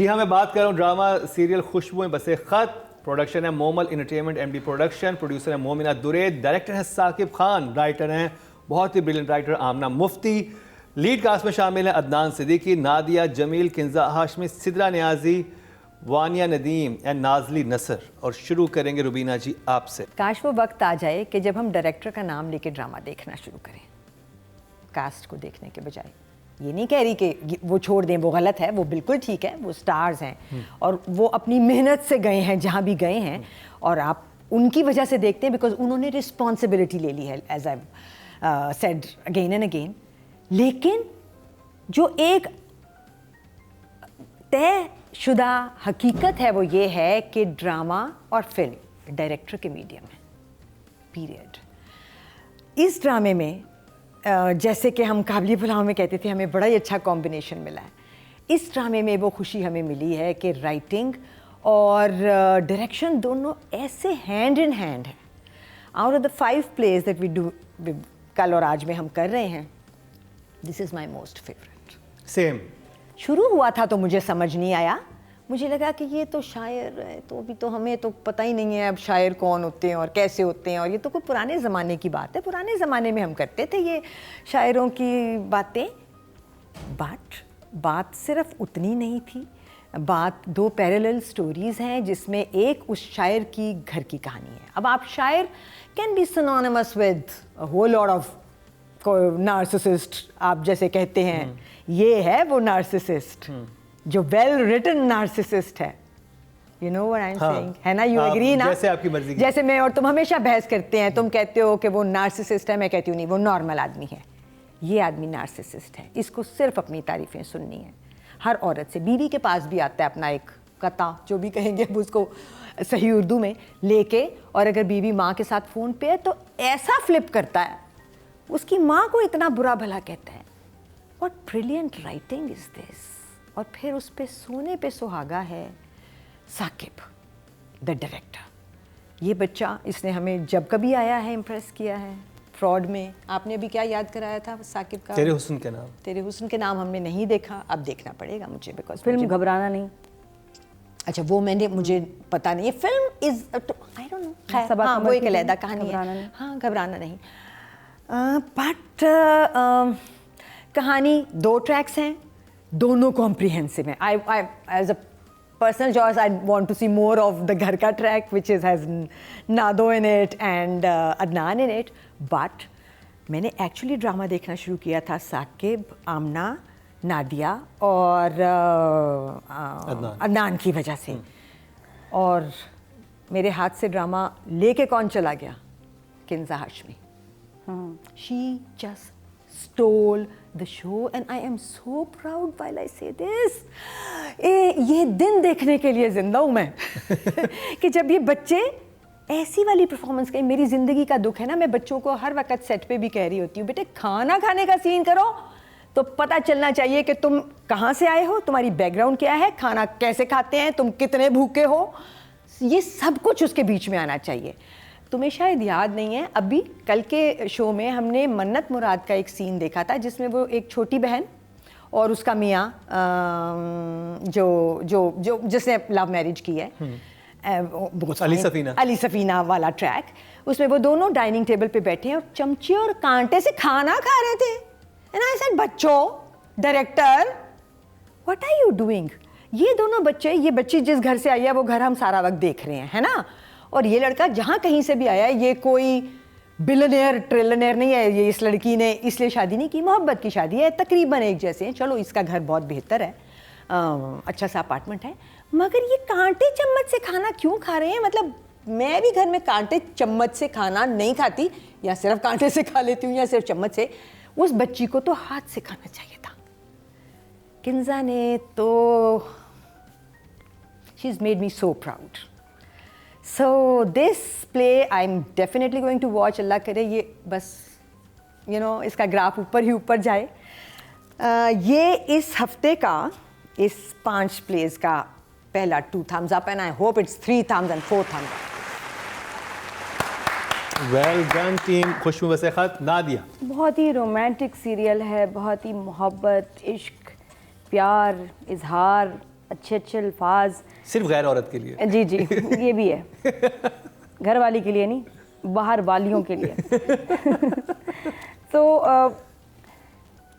हाँ, मैं बात कर रहा हूँ ड्रामा सीरियल खुशबुएं बसे खत। प्रोडक्शन है Momal entertainment, MD production, producer है मोमिना दुरैद, डायरेक्टर है साकिब खान, राइटर हैं बहुत ही ब्रिलियंट राइटर आमना मुफ्ती। लीड कास्ट में शामिल हैं अदनान सिद्दीकी, नादिया जमील, किंजा हाशमी, सिद्रा नियाजी, वानिया नदीम एंड नाजली नसर। और शुरू करेंगे रुबीना जी आपसे। काश वो वक्त आ जाए कि जब हम डायरेक्टर का नाम लेके ड्रामा देखना शुरू करें, कास्ट को देखने के बजाय। ये नहीं कह रही कि वो छोड़ दें, वो गलत है, वो बिल्कुल ठीक है, वो स्टार्स हैं और वो अपनी मेहनत से गए हैं जहाँ भी गए हैं, और आप उनकी वजह से देखते हैं बिकॉज उन्होंने रिस्पॉन्सिबिलिटी ले ली है, as I said again and again. लेकिन जो एक तयशुदा हकीकत है वो ये है कि ड्रामा और फिल्म डायरेक्टर के मीडियम है, पीरियड। इस ड्रामे में जैसे कि हम काबली पुलाव में कहते थे हमें बड़ा ही अच्छा कॉम्बिनेशन मिला है, इस ड्रामे में वो खुशी हमें मिली है कि राइटिंग और डायरेक्शन दोनों ऐसे हैंड इन हैंड है। Out of the 5 plays that we do कल और आज में हम कर रहे हैं, this is my most favourite. Same. शुरू हुआ था तो मुझे समझ नहीं आया, मुझे लगा कि ये तो शायर है, तो अभी तो हमें तो पता ही नहीं है अब शायर कौन होते हैं और कैसे होते हैं, और ये तो कोई पुराने ज़माने की बात है, पुराने ज़माने में हम करते थे ये शायरों की बातें। बट बात सिर्फ उतनी नहीं थी, बात 2 पैरेलल स्टोरीज़ हैं जिसमें एक उस शायर की घर की कहानी है। अब आप शायर can be synonymous with a whole lot of narcissist, आप जैसे कहते हैं ये है वो नार्सिसिस्ट जो वेल रिटन नार्सिसिस्ट है, you know what I am saying, है ना? यू एग्री ना? जैसे आपकी मर्जी की। जैसे मैं और तुम हमेशा बहस करते हैं, तुम कहते हो कि वो नार्सिसिस्ट है, मैं कहती हूँ नहीं, वो नॉर्मल आदमी है। ये आदमी नार्सिसिस्ट है, इसको सिर्फ अपनी तारीफें सुननी है। हर औरत से, बीवी के पास भी आता है अपना एक कता, जो भी कहेंगे उसको सही उर्दू में लेके, और अगर बीवी माँ के साथ फ़ोन पे है तो ऐसा फ्लिप करता है, उसकी माँ को इतना बुरा भला कहता है। What brilliant writing is this. और फिर उस पे सोने पे सुहागा है साकिब द डायरेक्टर। ये बच्चा, इसने हमें जब कभी आया है इम्प्रेस किया है। फ्रॉड में आपने अभी क्या याद कराया था साकिब का? तेरे हुस्न के नाम। तेरे हुस्न के नाम हमने नहीं देखा, अब देखना पड़ेगा मुझे, बिकॉज फिल्म घबराना नहीं। अच्छा, वो मुझे पता नहीं है, film is I don't no, खैर हाँ वो एक अलग कहानी है। हाँ, घबराना नहीं। बट कहानी 2 ट्रैक्स हैं, दोनों कॉम्प्रिहेंसिव हैं। I as a personal choice I want to see more of the घर का ट्रैक विच हैज़ नादो in it and Adnan in it. But मैंने एक्चुअली ड्रामा देखना शुरू किया था साकिब, आमना, नादिया और अदनान की वजह से। और मेरे हाथ से ड्रामा लेके कौन चला गया? Kinza Hashmi. She just stole the show and I am so proud while I say this. ये दिन देखने के लिए जिंदा हूँ मैं कि जब ये बच्चे ऐसी वाली परफॉर्मेंस करें। मेरी ज़िंदगी का दुख है ना, मैं बच्चों को हर वक्त सेट पे भी कह रही होती हूँ, बेटे खाना खाने का सीन करो तो पता चलना चाहिए कि तुम कहाँ से आए हो, तुम्हारी बैकग्राउंड क्या है, खाना कैसे खाते हैं, तुम कितने भूखे हो, ये सब कुछ उसके बीच में आना चाहिए। तुम्हें शायद याद नहीं है, अभी कल के शो में हमने मन्नत मुराद का एक सीन देखा था जिसमें वो एक छोटी बहन और उसका मियाँ जो जो जो जिसने लव मैरिज की है, अली सफीना वाला ट्रैक, उसमें वो दोनों डाइनिंग टेबल पे बैठे हैं और चमचे और कांटे से खाना खा रहे थे। एंड आई सेड, बच्चों, director, what are you doing? ये दोनों बच्चे, ये बच्ची जिस घर से आई है वो घर हम सारा वक्त देख रहे हैं, है ना? और ये लड़का जहाँ कहीं से भी आया है, ये कोई बिलियनियर ट्रिलियनियर नहीं है, ये इस लड़की ने इसलिए शादी नहीं की, मोहब्बत की शादी है, तकरीबन एक जैसे हैं। चलो, इसका घर बहुत बेहतर है, अच्छा सा अपार्टमेंट है, मगर ये कांटे चम्मच से खाना क्यों खा रहे हैं? मतलब मैं भी घर में कांटे चम्मच से खाना नहीं खाती, या सिर्फ कांटे से खा लेती हूँ या सिर्फ चम्मच से। उस बच्ची को तो हाथ से खाना चाहिए था। किंजा ने तो, she is made me so proud. So this play I'm definitely going to watch। अल्लाह करे ये बस इसका ग्राफ ऊपर ही ऊपर जाए। ये इस हफ्ते का, इस 5 प्लेस का पहला 2 thumbs up and I hope it's 3 thumbs and 4 thumbs up। Well done team. Khushboo Basay Khat. Nadia. बहुत ही रोमांटिक सीरियल है, बहुत ही मोहब्बत, इश्क, प्यार, इजहार, अच्छे अच्छे अल्फाज। सिर्फ गैर औरत के लिए। जी जी, ये भी है, घर वाली के लिए नहीं, बाहर वालियों के लिए। तो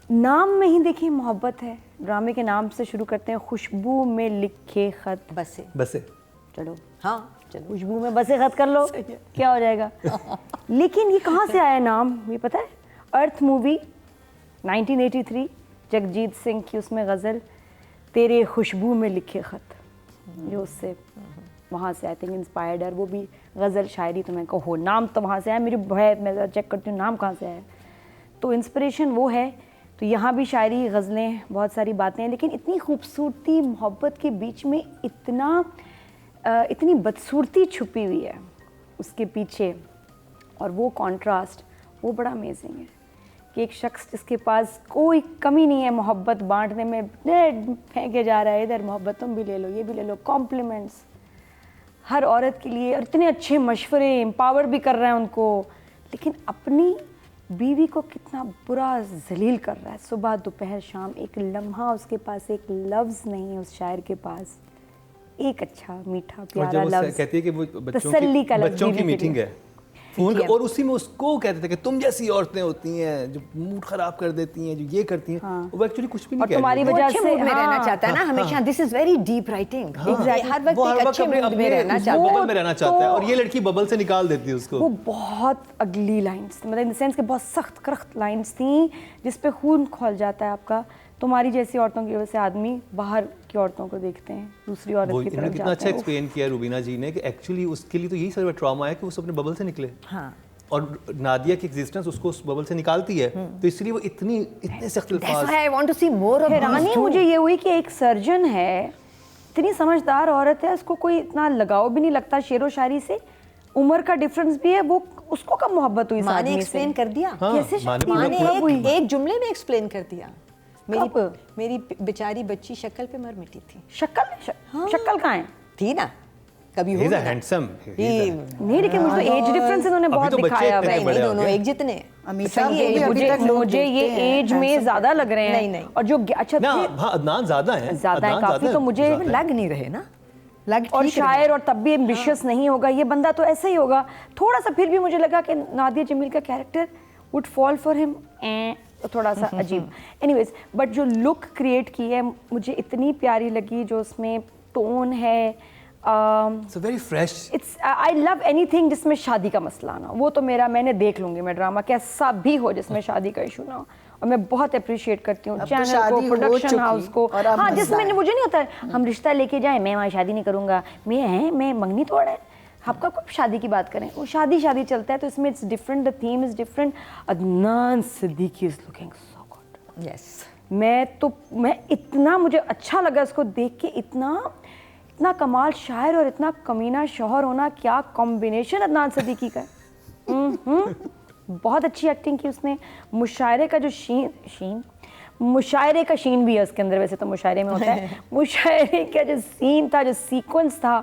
नाम में ही देखिए मोहब्बत है। ड्रामे के नाम से शुरू करते हैं, खुशबू में लिखे खत। बसे बसे चलो हाँ चलो खुशबू में बसे खत कर लो, क्या हो जाएगा। लेकिन ये कहाँ से आया नाम, ये पता है? अर्थ मूवी 1983, जगजीत सिंह की उसमें गज़ल तेरे खुशबू में लिखे खत, जो उससे वहाँ से आई थिंक इंस्पायर्ड है। वो भी गज़ल शायरी, तो मैं कहो नाम तो वहाँ से आया, मेरी है, मैं चेक करती हूँ नाम कहाँ से आया। तो इंस्पिरेशन वो है। तो यहाँ भी शायरी, गज़लें, बहुत सारी बातें हैं, लेकिन इतनी खूबसूरती, मोहब्बत के बीच में इतनी बदसूरती छुपी हुई है उसके पीछे, और वो कॉन्ट्रास्ट वो बड़ा अमेजिंग है कि एक शख्स जिसके पास कोई कमी नहीं है मोहब्बत बांटने में, फेंके जा रहा है, इधर मोहब्बत तुम भी ले लो, ये भी ले लो, कॉम्प्लीमेंट्स हर औरत के लिए, और इतने अच्छे मशवरे, एम्पावर भी कर रहा है उनको, लेकिन अपनी बीवी को कितना बुरा जलील कर रहा है, सुबह दोपहर शाम। एक लम्हा उसके पास, एक लफ्ज़ नहीं है उस शायर के पास, एक अच्छा मीठा प्यारा लफ्ज़। कहती है कि वो तसल्ली का लफ्ज़ बच्चों की मीटिंग है फोन, और उसी में उसको कहते थे कि तुम जैसी औरतें होती हैं जो मूड खराब कर देती हैं, जो ये करती हैं। वो एक्चुअली कुछ भी नहीं कह रही। तुम्हारी वो वजह अच्छे से मूड में रहना चाहता है ना हमेशा। This is very deep writing. हर वक्त एक अच्छे मूड में रहना चाहता है, बबल में रहना चाहता है, और ये लड़की बबल से निकाल देती है उसको। वो बहुत अगली लाइन्स, मतलब इन द सेंस कि बहुत सख्त करख्त लाइन्स थी जिस पे खून खौल जाता है आपका। तुम्हारी जैसी औरतों की वजह से आदमी बाहर की औरतों को देखते हैं, दूसरी औरत की तरफ कितना अच्छा एक्सप्लेन किया रुबीना जी ने कि एक्चुअली उसके लिए तो यही सारा ट्रॉमा है कि वो अपने बबल से निकले। हाँ, और नादिया की एग्जिस्टेंस उसको उस बबल से निकालती है, तो इसलिए वो इतने सख्त अल्फाज। I want to see more of. हैरानी मुझे ये हुई कि एक सर्जन है, इतनी समझदार औरत है, उसको कोई इतना लगाव भी नहीं लगता शेरो शायरी से, उम्र का डिफरेंस भी है, वो उसको कब मोहब्बत हुई? माँ ने एक्सप्लेन कर दिया। कैसे माँ ने एक जुमले में एक्सप्लेन कर दिया। मेरी बेचारी बच्ची शक्ल पे मर मिटी थी। शक्ल कहाँ है? थी ना, कभी He's a handsome. नहीं, लेकिन मुझे एज डिफरेंस इन्होंने बहुत दिखाया है। नहीं, दोनों एक जितने। मुझे ये एज में ज्यादा लग रहे हैं। नहीं। और जो अच्छा ना, हाँ, अदनान ज्यादा है काफी, तो मुझे लग नहीं रहे ना, और शायर, और तब भी एम्बिशियस नहीं होगा ये बंदा, तो ऐसा ही होगा थोड़ा सा। फिर भी मुझे लगा कि नादिया जमील का character would fall for him, थोड़ा सा अजीब। एनीवेज, बट जो लुक क्रिएट की है मुझे इतनी प्यारी लगी, जो उसमें टोन है, So very fresh. It's I love anything जिसमें शादी का मसला ना, वो तो मैंने देख लूंगी मैं ड्रामा कैसा भी हो जिसमें शादी का इशू ना हो। और मैं बहुत अप्रिशिएट करती हूँ चैनल को, प्रोडक्शन हाउस को। हाँ, जिसमें मुझे नहीं होता है हम रिश्ता लेके जाए, मैं वहाँ शादी नहीं करूँगा, मैं मंगनी तोड़ है, आपका कब शादी की बात करें, वो शादी चलता है। तो इसमें it's different, the theme is different. Adnan Siddiqui is looking so good. Yes, मैं इतना, मुझे अच्छा लगा इसको देख के, इतना कमाल शायर और इतना कमीना शौहर होना, क्या कॉम्बिनेशन अदनान सिद्दीकी का है। बहुत अच्छी एक्टिंग की उसने। मुशायरे का जो मुशायरे का शीन भी है उसके अंदर, वैसे तो मुशायरे में होता है। मुशायरे का जो सीन था, जो सीक्वेंस था,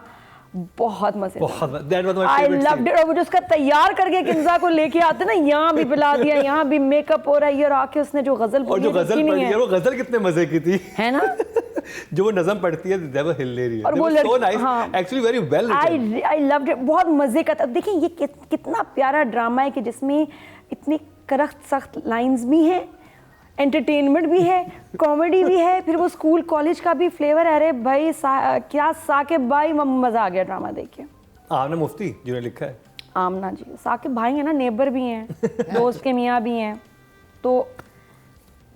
बहुत मजेदार। I loved it. और मुझे उसका तैयार करके किंजा को लेके आते ना, यहाँ भी पिला दिया, यहाँ भी मेकअप हो रहा है, और आके उसने जो गजल और जो गजल पढ़ी है, वो गजल कितने मजे की थी, है ना। जो वो नज़म पढ़ती है, they were hilarious. और वो so nice, actually very well written. I loved it, बहुत मजे का था। देखिए ये कितना प्यारा ड्रामा है कि जिसमें इतनी करख्त सख्त लाइंस भी हैं, एंटरटेनमेंट भी है, कॉमेडी भी है, फिर वो स्कूल कॉलेज का भी फ्लेवर है। अरे भाई क्या साकिब भाई, मजा आ गया ड्रामा देख के। आमना मुफ्ती जिन्होंने लिखा है। आमना जी, साकिब भाई है ना, नेबर भी हैं, दोस्त के मियाँ भी हैं, तो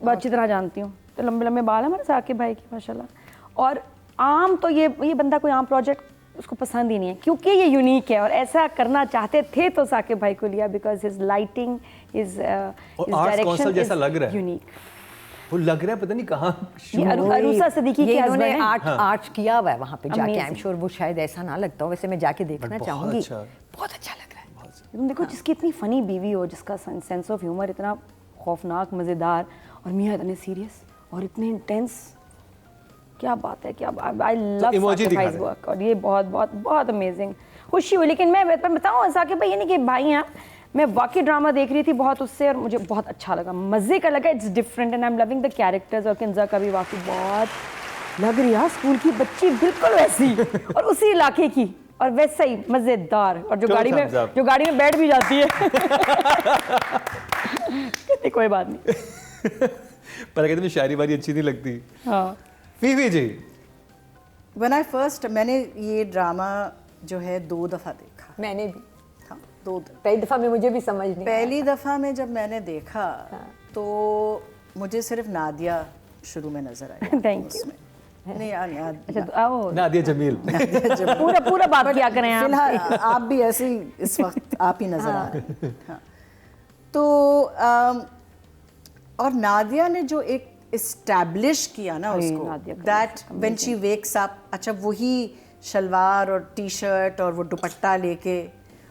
बहुत अच्छी तरह जानती हूँ। तो लंबे लंबे बाल है हमारे साकिब भाई की माशाल्लाह। और आम तो ये बंदा कोई आम प्रोजेक्ट उसको पसंद ही नहीं है, क्योंकि ये यूनिक है, और ऐसा करना चाहते थे तो साकिब भाई को लिया, because his lighting, his direction जैसा लग रहा है, यूनिक। वो लग रहा है पता नहीं कहाँ। अरूसा सिद्दीकी के हस्बैंड हैं। आर्ट किया हुआ है वहाँ पे जाके। आई एम श्योर वो शायद ऐसा ना लगता हो, वैसे मैं जाके देखना चाहूंगी। बहुत अच्छा लग रहा है। तुम देखो, जिसकी इतनी फनी बीवी हो, जिसका सेंस ऑफ ह्यूमर इतना खौफनाक मज़ेदार, और मियाँ इतने सीरियस और इतने इंटेंस, क्या बात है, क्या बात। आई लव साकिब वर्क, और ये बहुत बहुत बहुत अमेजिंग। खुशी हुई। लेकिन मैं बताऊँ साकिब भाई, ये नहीं कि भाई हैं, मैं वाकई ड्रामा देख रही थी बहुत उससे, और मुझे बहुत अच्छा लगा, मज़े का लगा। It's different and I am loving the characters. और किंजा का भी वाकई बहुत लग रही है स्कूल की बच्ची बिल्कुल वैसी और उसी इलाके की और वैसा ही मजेदार और जो गाड़ी में बैठ भी जाती है कहते कोई बात नहीं पर कहते शायरी वारी अच्छी नहीं लगती। हाँ फीफी जी, मैंने ये ड्रामा जो है 2 दफ़ा देखा। मैंने भी। हाँ, 2 पहली दफ़ा में मुझे भी समझ नहीं पहली दफ़ा में जब मैंने देखा तो मुझे सिर्फ नादिया शुरू में नजर आई। Thank you. उसमें नहीं यार अच्छा तो आओ नादिया जमील। पूरा बात क्या करें आप? फिलहाल आप भी ऐसे ही इस वक्त आप ही नजर आ रहे हैं। हाँ। तो और नादिया ने जो एक इस्टेब्लिश किया ना उसको, that when she wakes up, अच्छा वही शलवार और टी शर्ट और वो दुपट्टा लेके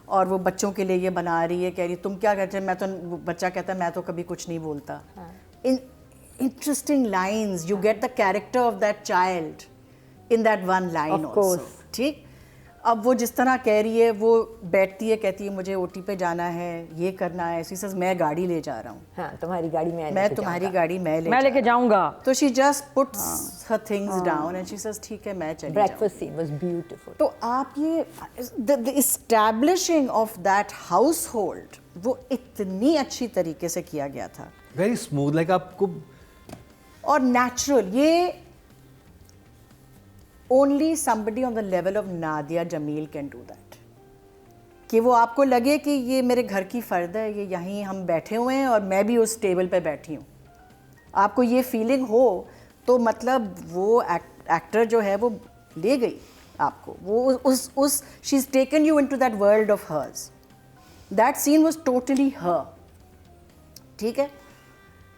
और वो बच्चों के लिए ये बना रही है, कह रही तुम क्या कहते हैं, मैं तो, वो बच्चा कहता है मैं तो कभी कुछ नहीं बोलता। Interesting lines, you get the character of that child in that one line also. ठीक, अब वो जिस तरह कह रही है, वो बैठती है, कहती है मुझे ओटी पे जाना है, ये करना है, शी सेज मैं गाड़ी ले जा रहा हूँ। हाँ, तुम्हारी गाड़ी मैं तुम्हारी गाड़ी मैं लेके जाऊंगा। तो she just puts her things down and she says ठीक है मैं चली Breakfast scene was beautiful. तो आप ये the establishing of that household वो इतनी अच्छी तरीके से किया गया था। वेरी स्मूथ, लाइक आपको और नेचुरल, ये only somebody on the level of Nadia Jamil can do that, कि वो आपको लगे कि ये मेरे घर की फ़र्द है, ये यहीं हम बैठे हुए हैं और मैं भी उस टेबल पे बैठी हूँ, आपको ये फीलिंग हो तो मतलब वो एक्टर जो है वो ले गई आपको, वो उस she is taken you into that world of hers. That scene was totally her. ठीक है,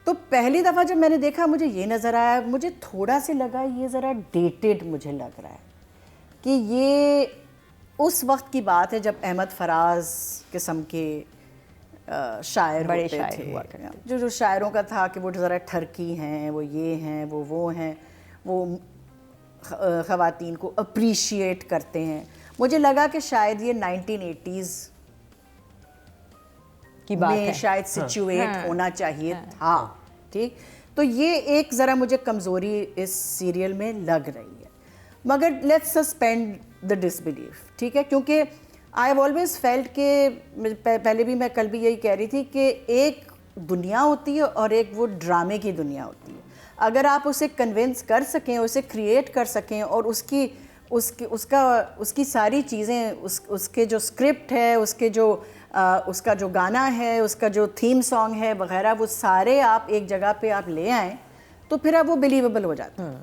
तो पहली दफ़ा जब मैंने देखा मुझे ये नज़र आया, मुझे थोड़ा से लगा ये ज़रा डेटेड मुझे लग रहा है कि ये उस वक्त की बात है जब अहमद फराज किस्म के शायर बड़े होते शायर थे, हुआ करते जो शायरों का था कि वो ज़रा ठरकी हैं, वो ये हैं, वो हैं, वो ख़वातीन को अप्रिशिएट करते हैं। मुझे लगा कि शायद ये 1980s की बात में है। शायद सिचुएट होना चाहिए था। ठीक, तो ये एक ज़रा मुझे कमज़ोरी इस सीरियल में लग रही है, मगर लेट्स सस्पेंड द डिसबिलीफ। ठीक है, क्योंकि आई हैव ऑलवेज फेल्ट के, पहले भी मैं कल भी यही कह रही थी कि एक दुनिया होती है और एक वो ड्रामे की दुनिया होती है। अगर आप उसे कन्विंस कर सकें, उसे क्रिएट कर सकें और उसकी सारी चीज़ें, उसके जो स्क्रिप्ट है, उसका जो गाना है, उसका जो थीम सॉन्ग है वगैरह, वो सारे आप एक जगह पे आप ले आएँ तो फिर अब वो बिलीवेबल हो जाता है।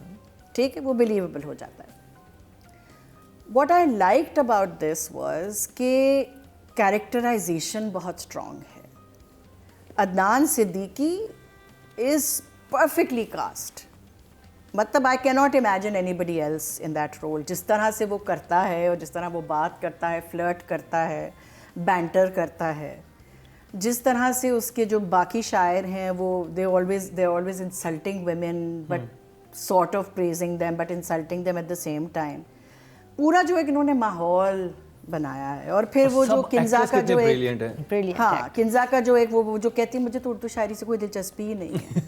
ठीक है, वो बिलीवेबल हो जाता है। What I liked about this was कि कैरेक्टराइजेशन बहुत स्ट्रॉन्ग है। Adnan Siddiqui is perfectly cast, मतलब I can not imagine anybody else in that role. जिस तरह से वो करता है और जिस तरह वो बात करता है, फ्लर्ट करता है, बैंटर करता है, जिस तरह से उसके जो बाकी शायर हैं वो they always insulting women but sort of praising them but insulting them at the same time. पूरा जो एक इन्होंने माहौल बनाया है। और फिर वो जो किंजा का जो एक, हाँ, किंजा का जो एक वो जो कहती है मुझे तो उर्दू शायरी से कोई दिलचस्पी ही नहीं है।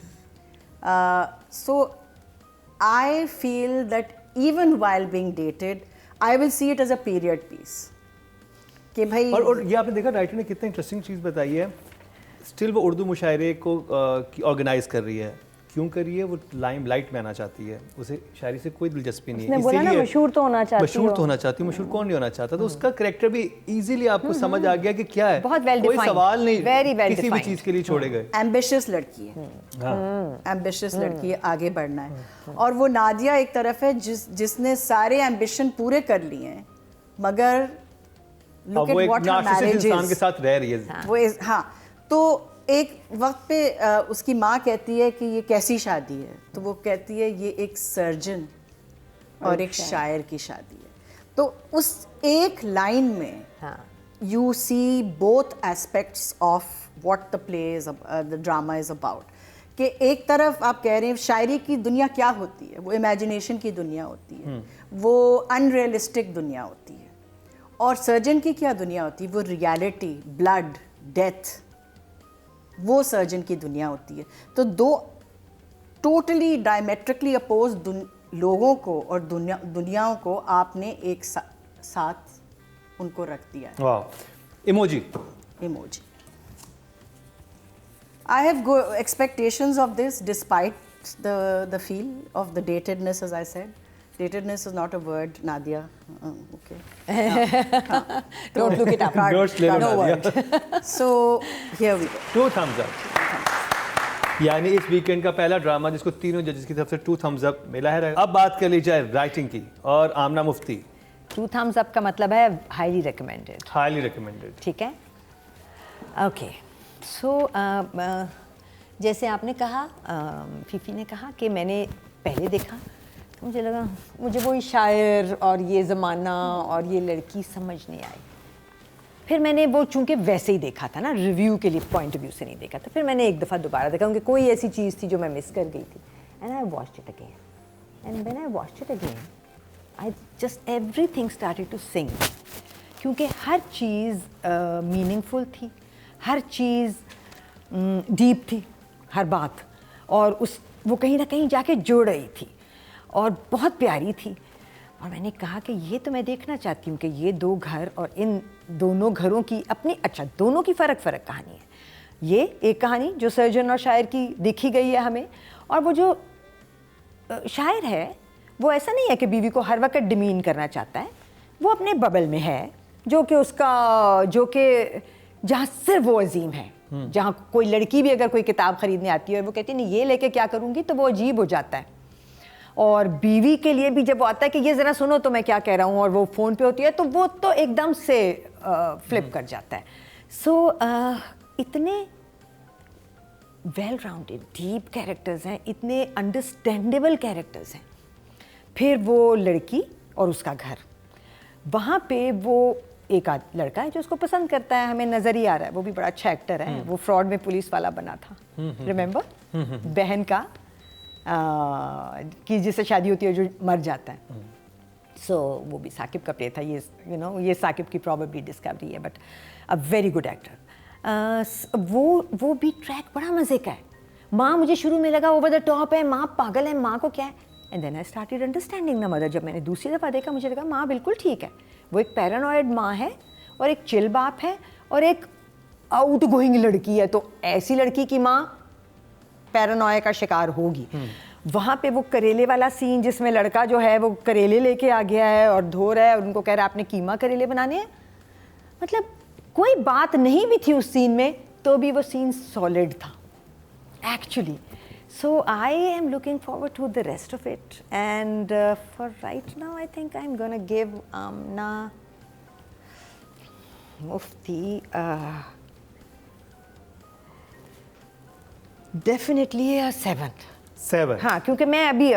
So I feel that even while being dated I will see it as a period piece कि भाई। और ये आपने देखा राइटर ने कितनी इंटरेस्टिंग चीज़ बताई है, स्टिल वो उर्दू मुशायरे को ऑर्गेनाइज कर रही है। क्यों कर रही है? वो लाइम लाइट में आना चाहती है, उसे शायरी से कोई दिलचस्पी नहीं है। बोला ना मशहूर तो होना चाहती है, मशहूर तो होना चाहती है, मशहूर कौन नहीं होना चाहता। तो उसका कैरेक्टर भी इजीली आपको समझ आ गया कि क्या है, बहुत well कोई defined, सवाल नहीं, very well किसी भी defined। चीज़ के लिए छोड़े गए। एम्बिशियस लड़की है, एम्बिशियस लड़की है, आगे बढ़ना है। और वो नादिया एक तरफ है जिसने सारे एम्बिशन पूरे कर लिए हैं, मगर अब वो एक नार्सिसिस्ट इंसान के साथ रह रही है। वो हाँ, तो एक वक्त पे उसकी माँ कहती है कि ये कैसी शादी है, तो वो कहती है ये एक सर्जन और एक शायर की शादी है। तो उस एक लाइन में you see both aspects of what the play is, the drama is about. कि एक तरफ आप कह रहे हैं शायरी की दुनिया क्या होती है, वो इमेजिनेशन की दुनिया होती है, वो अनरियलिस्टिक दुनिया होती है। और सर्जन की क्या दुनिया होती है, वो रियलिटी, ब्लड, डेथ, वो सर्जन की दुनिया होती है। तो दो टोटली डायमेट्रिकली अपोज लोगों को और दुनियाओं को आपने एक साथ उनको रख दिया है। वाह। Emoji. Emoji. I have expectations of this despite the feel of the datedness, as I said. Datedness is not a word, Nadia. Okay. Don't look it up. Notes ले लो, No Nadia. word. So here we go. 2 thumbs up। यानी इस weekend का पहला drama जिसको तीनों जजेस की तरफ से 2 thumbs up मिला है। अब बात कर ली जाए राइटिंग की और आमना मुफ्ती। 2 thumbs up का मतलब है हाईली रिकमेंडेड। Highly recommended. ठीक है, ओके। सो जैसे आपने कहा, फीफी ने कहा कि मैंने पहले देखा तो मुझे लगा मुझे वही शायर और ये ज़माना और ये लड़की समझ नहीं आई। फिर मैंने वो चूँकि वैसे ही देखा था ना, रिव्यू के लिए पॉइंट ऑफ व्यू से नहीं देखा था, फिर मैंने एक दफ़ा दोबारा देखा क्योंकि कोई ऐसी चीज़ थी जो मैं मिस कर गई थी। And I watched it again and when I watched it again I just everything started to sing, क्योंकि हर चीज़ मीनिंगफुल थी, हर चीज़ डीप थी, हर बात, और वो कहीं ना कहीं जाके जुड़ रही थी और बहुत प्यारी थी। और मैंने कहा कि ये तो मैं देखना चाहती हूँ कि ये 2 घर और इन दोनों घरों की अपनी, अच्छा दोनों की फ़र्क कहानी है। ये एक कहानी जो सर्जन और शायर की दिखी गई है हमें, और वो जो शायर है वो ऐसा नहीं है कि बीवी को हर वक्त डिमीन करना चाहता है, वो अपने बबल में है जो कि जहाँ सिर्फ वो अजीम है, जहाँ कोई लड़की भी अगर कोई किताब खरीदने आती है और वो कहती है नहीं ये लेके क्या करूँगी, तो वो अजीब हो जाता है। और बीवी के लिए भी जब वो आता है कि ये ज़रा सुनो तो मैं क्या कह रहा हूँ, और वो फ़ोन पे होती है तो वो तो एकदम से फ्लिप कर जाता है। सो इतने वेल राउंडेड डीप कैरेक्टर्स हैं, इतने अंडरस्टैंडेबल कैरेक्टर्स हैं। फिर वो लड़की और उसका घर, वहाँ पे वो एक लड़का है जो उसको पसंद करता है, हमें नज़र ही आ रहा है, वो भी बड़ा अच्छा एक्टर है, वो फ्रॉड में पुलिस वाला बना था, रिमेंबर, बहन का कि जिससे शादी होती है जो मर जाता है। सो वो भी साकिब का प्ले था, ये ये साकिब की प्रॉबेबली डिस्कवरी है, but a very good actor. वो भी ट्रैक बड़ा मज़े का है। माँ मुझे शुरू में लगा ओवर द टॉप है, माँ पागल है, माँ को क्या है, and then I started understanding the mother. जब मैंने दूसरी दफ़ा देखा मुझे लगा माँ बिल्कुल ठीक है, वो एक पैरानॉइड माँ है और एक चिल बाप है और एक आउट गोइंग लड़की है, तो ऐसी लड़की की माँ पैरानॉया का शिकार होगी। वहाँ पे वो करेले वाला सीन जिसमें लड़का जो है वो करेले लेके आ गया है और धो रहा है और उनको कह रहा है आपने कीमा करेले बनाने हैं, मतलब कोई बात नहीं भी थी उस सीन में तो भी वो सीन सॉलिड था actually. So I am looking forward to the rest of it, and for right now I think I'm gonna give Amna Mufti definitely a 7. 7। हाँ, क्योंकि मैं अभी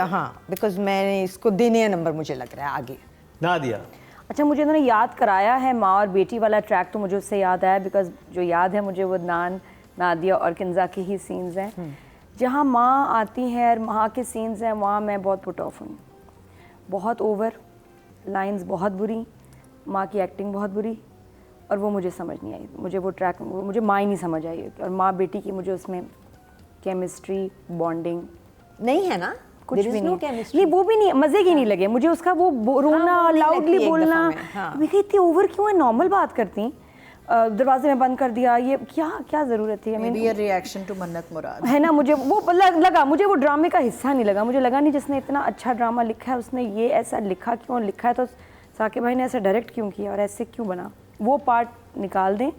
बिकॉज मैंने इसको देने नंबर मुझे लग रहा है आगे। नादिया। अच्छा, मुझे उन्होंने याद कराया है माँ और बेटी वाला ट्रैक, तो मुझे उससे याद आया बिकॉज जो याद है मुझे वो नादिया और किंजा के ही सीन्स हैं। जहाँ माँ आती है और माँ के सीन्स हैं वहाँ मैं बहुत पुट ऑफ हूँ, बहुत ओवर, लाइंस बहुत बुरी, माँ की एक्टिंग बहुत बुरी, और वो मुझे समझ नहीं आई। मुझे वो ट्रैक मुझे माँ ही नहीं समझ आई, और माँ बेटी की मुझे उसमें केमिस्ट्री बॉन्डिंग नहीं है ना, कुछ भी नहीं, केमिस्ट्री, वो भी नहीं, मज़े की नहीं लगे मुझे उसका वो रोना, लाउडली बोलना, मैं कहती ओवर क्यों है, नॉर्मल बात करती, दरवाजे में बंद कर दिया, ये क्या ज़रूरत थी। Maybe a reaction to मन्नत मुराद है ना, मुझे वो लगा, मुझे वो ड्रामे का हिस्सा नहीं लगा, मुझे लगा नहीं जिसने इतना अच्छा ड्रामा लिखा है उसने ये ऐसा लिखा क्यों लिखा है, तो साकिब भाई ने ऐसा डायरेक्ट क्यों किया और ऐसे क्यों बना, वो पार्ट निकाल दें।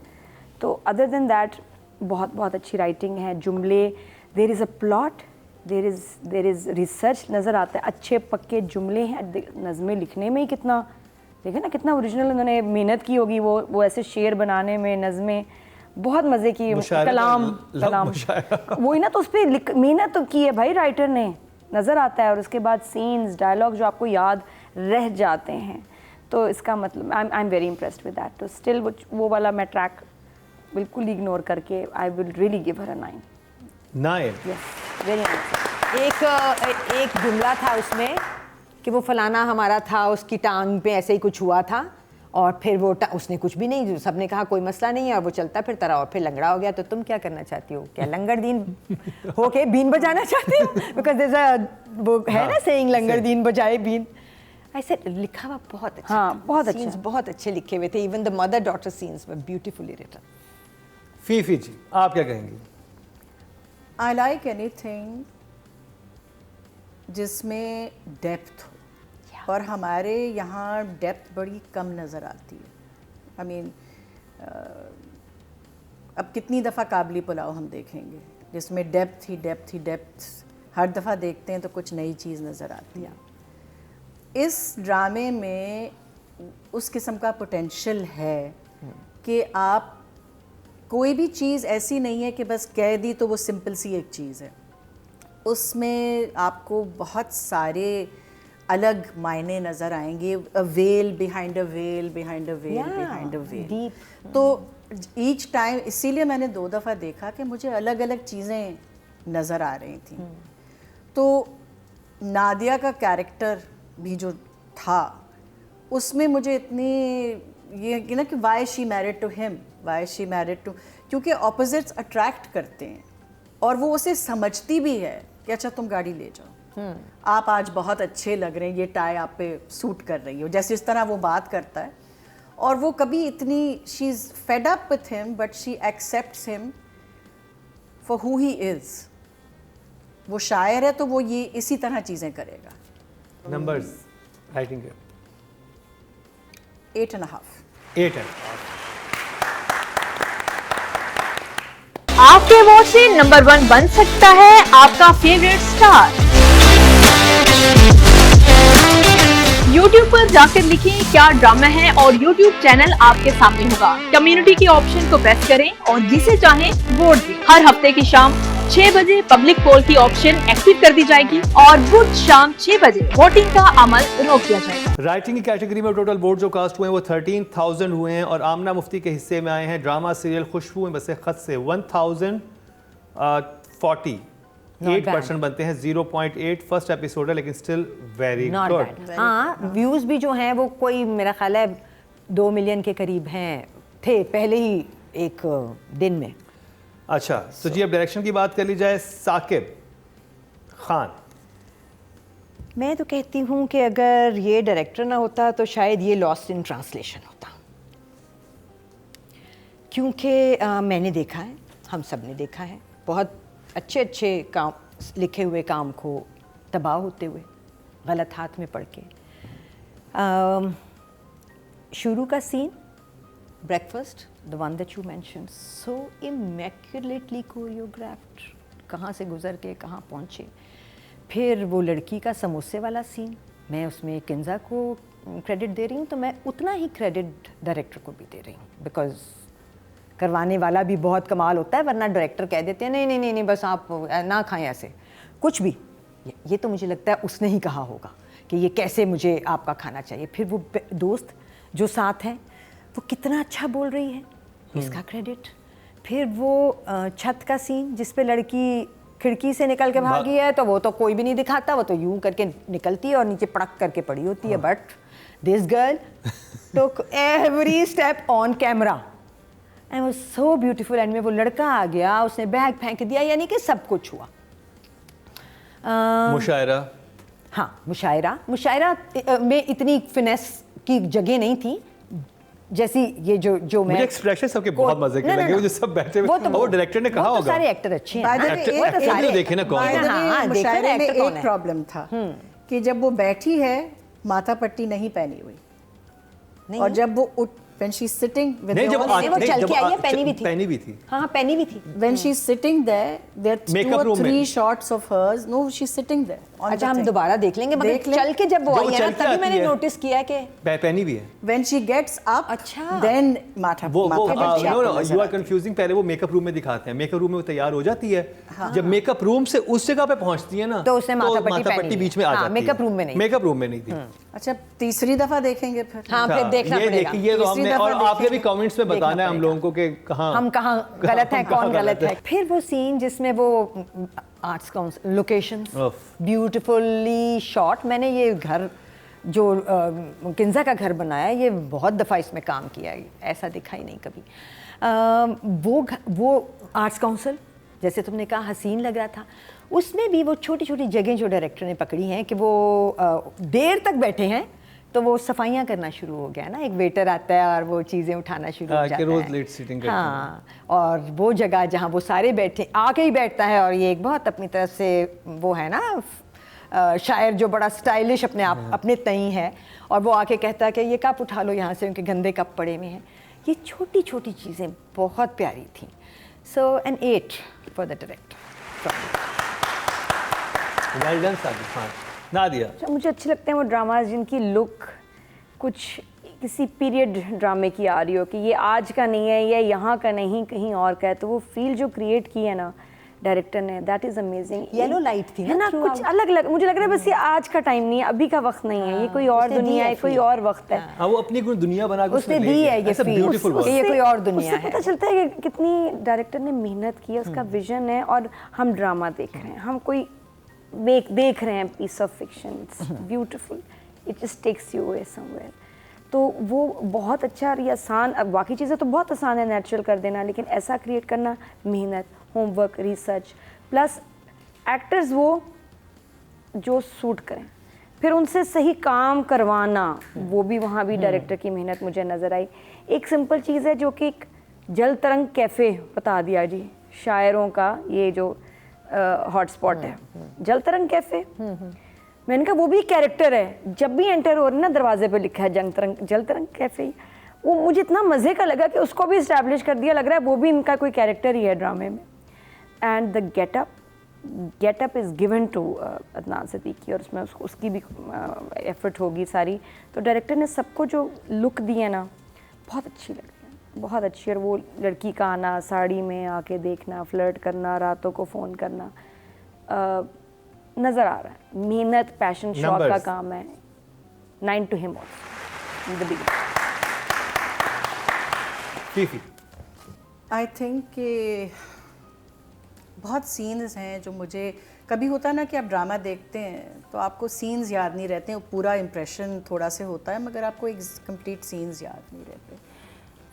तो अदर देन दैट बहुत अच्छी राइटिंग है, जुमले, there is a plot, there is research नज़र आता है, अच्छे पक्के जुमले हैं, नज़में लिखने में ही कितना, देखें ना कितना ओरिजिनल उन्होंने मेहनत की होगी, वो ऐसे शेर बनाने में, नज़में बहुत मज़े की, कलाम वही ना, तो उस पर मेहनत तो की है भाई राइटर ने, नज़र आता है। और उसके बाद सीन्स, डायलॉग जो आपको याद रह जाते हैं, तो इसका मतलब I am very impressed with that. तो स्टिल वो वाला मैं ट्रैक बिल्कुल इग्नोर करके I will really give her a 9। 9 yes, very nice. एक जुमला था उसमें कि वो फलाना हमारा था, उसकी टांग पे ऐसे ही कुछ हुआ था और फिर वो उसने कुछ भी नहीं, सबने कहा कोई मसला नहीं है, और वो चलता फिरता रहा और फिर लंगड़ा हो गया। तो तुम क्या करना चाहती हो? क्या लंगड़ दीन होके बीन बजाना चाहती हो? बिकॉज देयर अ वो है ना सेइंग, लंगड़ दीन बजाए बीन। ऐसे लिखा हुआ बहुत अच्छा हाँ, था। बहुत अच्छा। Scenes बहुत अच्छे लिखे हुए थे। Even the mother daughter scenes were beautifully written. Fifi ji, आप क्या कहेंगी? आई लाइक एनीथिंग जिसमें डेप्थ हो, और हमारे यहाँ डेप्थ बड़ी कम नज़र आती है। आई मीन अब कितनी दफ़ा काबली पुलाव हम देखेंगे जिसमें डेप्थ ही डेप्थ ही डेप्थ, हर दफ़ा देखते हैं तो कुछ नई चीज़ नज़र आती है। इस ड्रामे में उस किस्म का पोटेंशियल है कि आप कोई भी चीज़ ऐसी नहीं है कि बस कह दी तो वो सिंपल सी एक चीज़ है। उसमें आपको बहुत सारे अलग मायने नज़र आएंगे। A well behind a well behind a well behind a well. तो ईच टाइम, इसीलिए मैंने 2 दफ़ा देखा कि मुझे अलग अलग चीज़ें नज़र आ रही थी। तो नादिया का कैरेक्टर भी जो था उसमें मुझे इतनी ये कि ना कि why she married to him, why she married to, क्योंकि ऑपोजिट्स अट्रैक्ट करते हैं और वो उसे समझती भी है कि अच्छा तुम गाड़ी ले जाओ, आप आज बहुत अच्छे लग रहे हैं, ये टाई आप पे सूट कर रही हो, जैसे इस तरह वो बात करता है। और वो कभी इतनी, she is fed up with him but she accepts him for who he is. वो शायर है तो वो ये इसी तरह चीज़ें करेगा। नंबर्स राइटिंग के 8.5। 8 है। आपके वोट से नंबर 1 बन सकता है आपका फेवरेट स्टार। YouTube पर जाकर लिखें क्या ड्रामा है और YouTube चैनल आपके सामने होगा। कम्युनिटी के ऑप्शन को प्रेस करें और जिसे चाहें वोट दें। हर हफ्ते की शाम 6 बजे पब्लिक पोल की ऑप्शन एक्टिव कर दी जाएगी और बुध शाम 6 बजे वोटिंग का अमल रोक दिया जाएगा। राइटिंग की कैटेगरी में टोटल वोट जो कास्ट हुए हैं वो 13,000 हुए हैं और आमना मुफ्ती के हिस्से में आए हैं ड्रामा सीरियल खुशबू में बसे खत से 1040। 8% बनते हैं, 0.8 फर्स्ट एपिसोड है लेकिन still very not good. Bad. हाँ, व्यूज़ भी जो हैं वो कोई मेरा ख्याल है 2 मिलियन के करीब हैं, थे पहले ही एक दिन में। अच्छा, तो जी अब डायरेक्शन की बात कर ली जाए। साकिब खान, मैं तो कहती हूँ कि अगर ये डायरेक्टर ना होता तो शायद ये लॉस्ट इन ट्रांसलेशन होता, क्योंकि मैंने देखा है, हम सब ने देखा है, बहुत अच्छे अच्छे काम, लिखे हुए काम को तबाह होते हुए, गलत हाथ में पड़ के। शुरू का scene, breakfast, the one that you mention, so immaculately choreographed, कहाँ से गुजर के कहाँ पहुँचे। फिर वो लड़की का समोसे वाला सीन, मैं उसमें किंजा को क्रेडिट दे रही हूँ तो मैं उतना ही क्रेडिट डायरेक्टर को भी दे रही हूँ, बिकॉज करवाने वाला भी बहुत कमाल होता है, वरना डायरेक्टर कह देते हैं नहीं नहीं नहीं नहीं बस आप ना खाएं ऐसे कुछ भी। ये तो मुझे लगता है उसने ही कहा होगा कि ये कैसे मुझे आपका खाना चाहिए। फिर वो दोस्त जो साथ है वो कितना अच्छा बोल रही है, इसका क्रेडिट। फिर वो छत का सीन जिस पे लड़की खिड़की से निकल के भागी है, तो वो तो कोई भी नहीं दिखाता, वो तो यूं करके निकलती है और नीचे पड़क करके पड़ी होती है। But this girl took every step on camera and was so beautiful. And में वो लड़का आ गया, उसने बैग फेंक दिया, यानी कि सब कुछ हुआ। मुशायरा, हाँ, मुशायरा में इतनी फिनेस की जगह नहीं थी जैसी ये जो मैं मुझे एक्सप्रेशन सबके बहुत मजे के लगे, जो सब बैठे हुए और वो डायरेक्टर ने कहा वो तो होगा। सारे एक्टर अच्छे हैं। By the way, एक्टर- एक- एक्टर एक- तो देखे ना कौन by the है। way, हाँ, देखा मुशायरे ना में एक्टर कौन एक है। प्रॉब्लम था कि जब वो बैठी है माथा पट्टी नहीं पहनी हुई, नहीं, और जब वो उठ, when she's sitting with नहीं, the जब all- नहीं, वो नहीं, चल जब के आई है, आ- पहनी भी थी। पहनी भी थी। हाँ, पेनी भी थी। when she's sitting there, there are Makeup 2 or room में। 3 shots of hers. No, she's sitting there. on अच्छा, the हम thing. दोबारा देख लेंगे, मगर देख लें। चल के जब वो जब आई वो है चल ना के तभी आती मैंने है। नोटिस किया कि पहनी भी है When she gets up, अच्छा। then माथा वो माथा पट्टी आपको यू नजर आर आती है। कंफ्यूजिंग। पहले वो मेकअप रूम में दिखाते हैं, मेकअप रूम में वो तैयार हो जाती है, जब मेकअप रूम से उस जगह पे पहुंचती है ना तो उसने माथा पट्टी पहनी बीच में आ है। जाती हाँ, है। मेकअप रूम में नहीं। मेकअप रूम में नहीं थी। अच्छा, तीसरी दफा देखेंगे फिर। हाँ, फिर देखना ये पड़ेगा। देखिए, ये तो तीसरी हमने, दफा और आपने भी देखेंगे। कमेंट्स में देखना बताना है हम पड़ेगा। लोगों को कि कहाँ हम कहाँ गलत है, कहाँ कौन गलत गलत है। फिर वो सीन जिसमें वो आर्ट्स लोकेशंस उफ। Beautifully shot. मैंने ये घर जो किंजा का घर बनाया, ये बहुत दफ़ा इसमें काम किया है, ऐसा दिखा ही नहीं कभी। वो आर्ट्स काउंसिल, जैसे तुमने कहा हसीन लग रहा था, उसमें भी वो छोटी छोटी जगह जो डायरेक्टर ने पकड़ी हैं कि वो देर तक बैठे हैं तो वो सफाइयाँ करना शुरू हो गया ना, एक वेटर आता है और वो चीज़ें उठाना शुरू हो जाता है। रोज लेट सीटिंग करते हैं। हाँ, और वो जगह जहाँ वो सारे बैठे आके ही बैठता है, और ये एक बहुत अपनी तरफ से वो है ना शायर जो बड़ा स्टाइलिश अपने आप अपने तई है, और वो आके कहता है कि ये कप उठा लो यहाँ से, उनके गंदे कप पड़े हुए हैं। ये छोटी छोटी चीज़ें बहुत प्यारी थी। So an 8 for the director. Well done Sadiq Khan. Nadia, अच्छा, मुझे अच्छे लगते हैं वो ड्रामाज जिनकी लुक कुछ किसी पीरियड ड्रामे की आ रही हो, कि ये आज का नहीं है, ये यहाँ का नहीं, कहीं और का है, तो वो फील जो क्रिएट की है ना डायरेक्टर ने, that is amazing. Yellow light थी है ना, कुछ अलग अलग, मुझे लग रहा है बस ये आज का टाइम नहीं है, अभी का वक्त नहीं है, ये कोई और दुनिया है, कोई और वक्त है। हाँ, वो अपनी कोई दुनिया बना के उसने दी है ये ब्यूटीफुल फील, ये कोई और दुनिया उससे है। पता चलता है कि कितनी डायरेक्टर ने मेहनत की है, उसका विजन है, और हम ड्रामा देख रहे हैं, हम कोई देख रहे हैं piece of fiction, it's beautiful, it just takes you away somewhere. तो वो बहुत अच्छा और ये आसान, अब बाकी चीज़ें तो बहुत आसान है नेचुरल कर देना, लेकिन ऐसा क्रिएट करना, मेहनत, होमवर्क, रिसर्च, प्लस एक्टर्स वो जो सूट करें, फिर उनसे सही काम करवाना, वो भी वहाँ भी डायरेक्टर की मेहनत मुझे नज़र आई। एक सिंपल चीज़ है जो कि एक जल तरंग कैफ़े बता दिया जी, शायरों का ये जो हॉटस्पॉट है जल तरंग कैफ़े। मैंने कहा वो भी कैरेक्टर है, जब भी एंटर हो रहे ना दरवाजे पे लिखा है जल तरंग कैफ़े, वो मुझे इतना मज़े का लगा कि उसको भी इस्टेब्लिश कर दिया, लग रहा है वो भी इनका कोई कैरेक्टर ही है ड्रामे में। And the getup is given to Adnan Siddiqui, और उसमें उसकी भी एफर्ट होगी सारी, तो डायरेक्टर ने सबको जो लुक दी है ना बहुत अच्छी लगी, बहुत अच्छी। और वो लड़की का आना, साड़ी में आके देखना, फ्लर्ट करना, रातों को फ़ोन करना, नज़र आ रहा है मेहनत, पैशन, शौक का काम है। 9 to him also in the beginning. Phi Phi, I think कि बहुत सीन्स हैं जो मुझे, कभी होता है ना कि आप ड्रामा देखते हैं तो आपको सीन्स याद नहीं रहते हैं, पूरा इम्प्रेशन थोड़ा से होता है, मगर आपको एक कंप्लीट सीन्स याद नहीं रहते।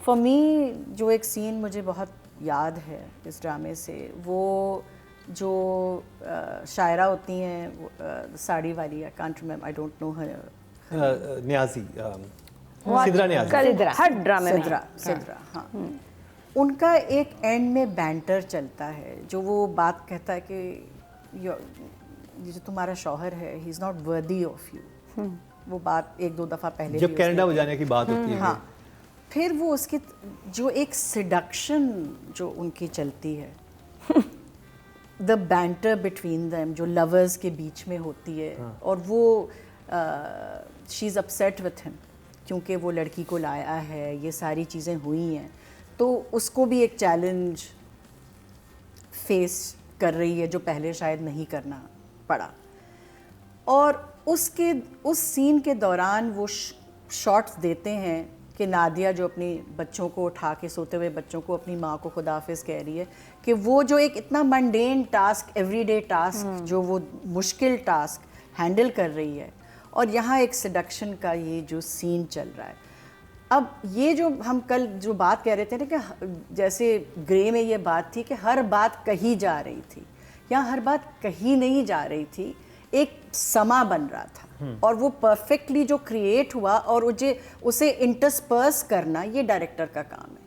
फॉर मी जो एक सीन मुझे बहुत याद है इस ड्रामे से, वो जो शायरा होती हैं साड़ी वाली, I can't remember, I don't know her, Niazi, Sidra Niazi, हर ड्रामे में सिद्रा, हाँ। उनका एक एंड में बैंटर चलता है, जो वो बात कहता है कि ये जो तुम्हारा शौहर है, he is not worthy of you, वो बात 1-2 दफ़ा पहले जब कनाडा में जाने की बात होती है। हाँ, फिर वो उसकी जो एक सिडक्शन जो उनकी चलती है, द बैंटर बिटवीन देम, जो लवर्स के बीच में होती है, और वो she is upset with him क्योंकि वो लड़की को लाया है, ये सारी चीज़ें हुई हैं, तो उसको भी एक चैलेंज फेस कर रही है जो पहले शायद नहीं करना पड़ा। और उस सीन के दौरान वो शॉट्स देते हैं कि नादिया जो अपनी बच्चों को उठा के, सोते हुए बच्चों को, अपनी माँ को खुदाफिज कह रही है, कि वो जो एक इतना मंडेन टास्क, एवरीडे टास्क, जो वो मुश्किल टास्क हैंडल कर रही है, और यहाँ एक सडक्शन का ये जो सीन चल रहा है। अब ये जो हम कल जो बात कह रहे थे ना कि जैसे ग्रे में ये बात थी कि हर बात कही जा रही थी, यहाँ हर बात कही नहीं जा रही थी, एक समा बन रहा था, और वो परफेक्टली जो क्रिएट हुआ और उसे इंटरस्पर्स करना, ये डायरेक्टर का काम है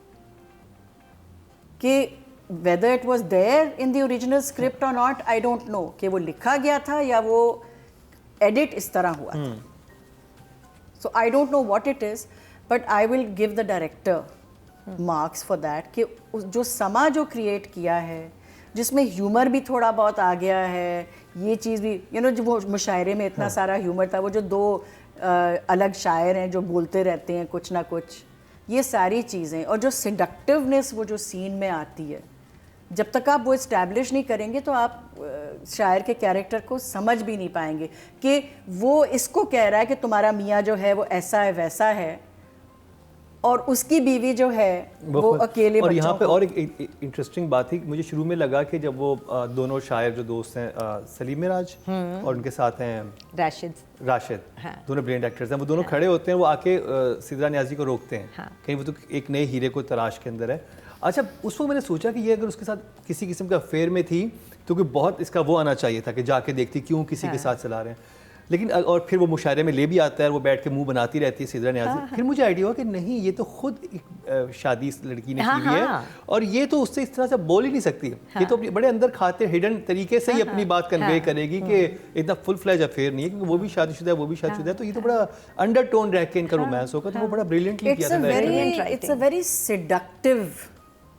कि whether it was there in the original script or not, I don't know, कि वो लिखा गया था या वो एडिट इस तरह हुआ था। So I don't know what it is, but I will give the director marks for that, कि जो समा जो क्रिएट किया है, जिसमें ह्यूमर भी थोड़ा बहुत आ गया है, ये चीज़ भी, जो वो मुशायरे में इतना सारा ह्यूमर था, वो जो 2 अलग शायर हैं जो बोलते रहते हैं कुछ ना कुछ, ये सारी चीज़ें, और जो सिडक्टिवनेस वो जो सीन में आती है, जब तक आप वो इस्टेब्लिश नहीं करेंगे तो आप शायर के कैरेक्टर को समझ भी नहीं पाएंगे कि वो इसको कह रहा है कि तुम्हारा मियाँ जो है वो ऐसा है वैसा है, और उसकी बीवी जो है वो अकेले और यहाँ बच्चों पे को। और एक इंटरेस्टिंग बात थी, मुझे शुरू में लगा कि जब वो दोनों शायर जो दोस्त हैं सलीम मिराज और उनके साथ हैं राशिद, दोनों ब्रिलियंट एक्टर्स हैं, वो दोनों खड़े होते हैं, वो आके सिद्रा नियाज़ी को रोकते हैं कहीं वो तो एक नए हीरे को तलाश के अंदर है। अच्छा, उस वक्त मैंने सोचा कि ये अगर उसके साथ किसी किस्म का अफेयर में थी तो कोई बहुत इसका वो आना चाहिए था कि जाके देखती क्यों किसी के साथ चला रहे हैं, लेकिन और फिर वो मुशायरे में ले भी आता है, वो बैठ के मुंह बनाती रहती है सिद्रा नियाज़ी। फिर मुझे आइडिया हुआ कि नहीं, ये तो खुद एक शादी इस लड़की ने की हुई है और ये तो उससे इस तरह से बोल ही नहीं सकती, ये तो अपने बड़े अंदर खाते हिडन तरीके से ही अपनी बात कन्वे करेगी कि इतना फुल फ्लैज अफेयर नहीं है, क्योंकि वो भी शादीशुदा है, वो भी शादीशुदा है, तो ये तो बड़ा अंडरटोन रह के इनका रोमांस होगा, तो वो बड़ा ब्रिलियंटली किया था। It's a very seductive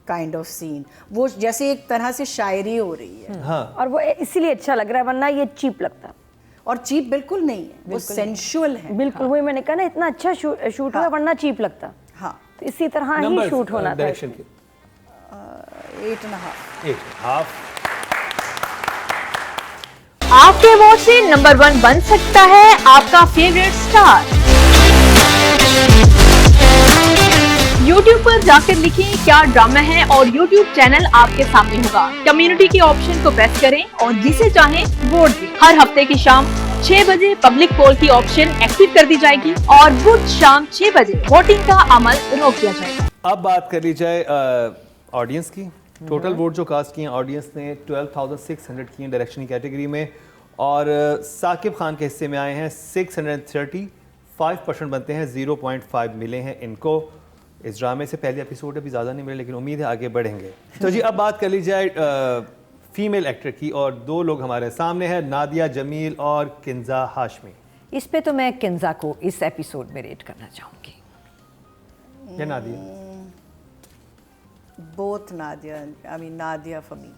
kind of scene, वो जैसे एक तरह से शायरी हो रही है। हाँ, और वो इसीलिए अच्छा लग रहा है, वरना ये चीप लगता। और चीप बिल्कुल नहीं है, वो सेंशुअल है। बिल्कुल, वही मैंने कहा ना, इतना अच्छा शूट हुआ, वरना चीप लगता। हाँ, तो इसी तरह ही शूट होना था। डायरेक्शन के 8.5 आपके वोट से नंबर 1 बन सकता है आपका फेवरेट स्टार। YouTube पर जाकर लिखें क्या ड्रामा है और YouTube चैनल आपके सामने होगा। कम्युनिटी के ऑप्शन को प्रेस करें और जिसे चाहें वोट दें। हर हफ्ते की शाम 6 बजे पब्लिक पोल की ऑप्शन एक्टिव कर दी जाएगी और बुध शाम 6 बजे वोटिंग का अमल रोक दिया जाएगा। अब बात कर ली जाए ऑडियंस की। टोटल वोट जो कास्ट किए ऑडियंस ने 12,600 किए डायरेक्शन की कैटेगरी में, और साकिब खान के हिस्से में आए हैं 630, 5% बनते हैं, 0.5 मिले हैं इनको। इस ड्रामे से पहले एपिसोड अभी ज़्यादा नहीं मिले, लेकिन उम्मीद है आगे बढ़ेंगे। तो जी अब बात कर ली जाए फीमेल एक्टर की, और 2 लोग हमारे सामने हैं, नादिया जमील और किंजा हाशमी। इस पे तो मैं किंजा को इस एपिसोड में रेट करना चाहूँगी। या Nadia? both Nadia, I mean Nadia for me.